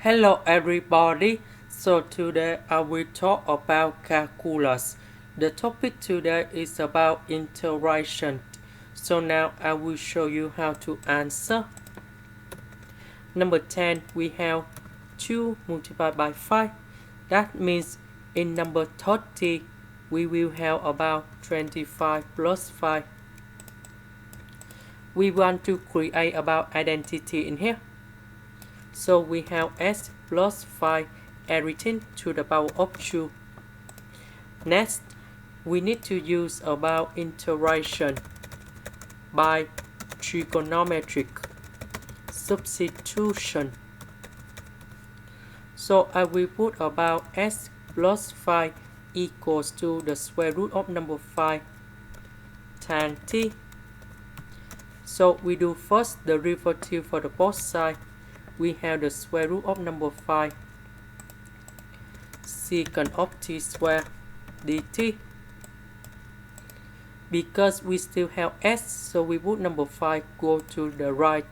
Hello everybody, so today I will talk about calculus. The topic today is about integration. So now I will show you how to answer. Number 10, we have 2 multiplied by 5. That means in number 30, we will have about 25 plus 5. We want to create about identity in here. So we have s plus 5 everything to the power of 2. Next, we need to use about integration by trigonometric substitution. So I will put about s plus 5 equals to the square root of number 5 tan t. So we do first the derivative for the both sides. We have the square root of number 5 secant of t squared dt. Because we still have s, so we put number 5 go to the right.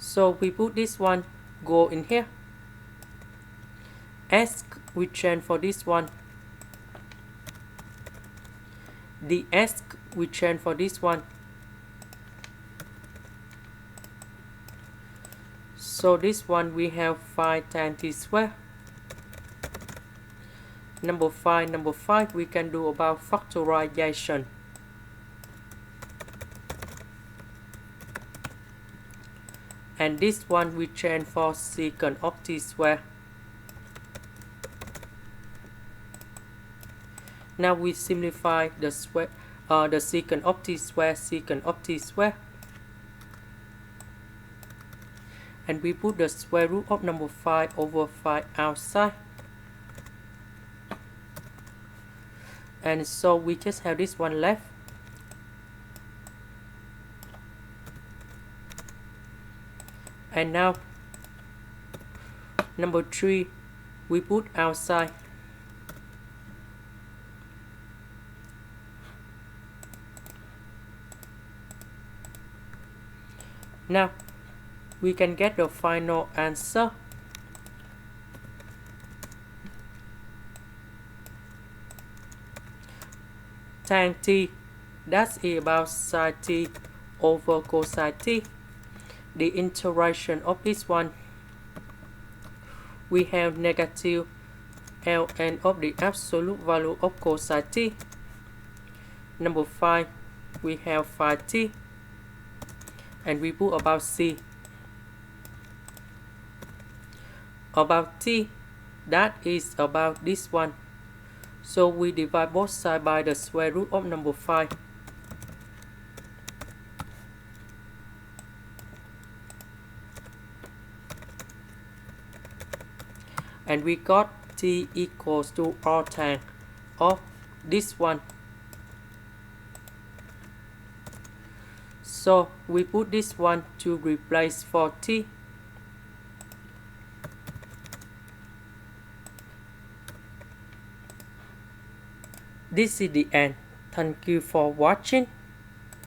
So we put this one go in here. S we change for this one. The s we change for this one. So this one we have 5 tan t squared. Number 5 we can do about factorization. And this one we change for secant of t squared. Now we simplify the secant of t squared, and we put the square root of number 5 over 5 outside. And so we just have this one left. And now number 3 we put outside. Now we can get the final answer. Tan t, that's about sin t over cosine t. The integration of this one, we have negative ln of the absolute value of cosine t. Number 5, we have 5t. And we put about c. About t, that is about this one. So we divide both sides by the square root of number 5. And we got t equals to arctan of this one. So we put this one to replace for t. This is the end. Thank you for watching.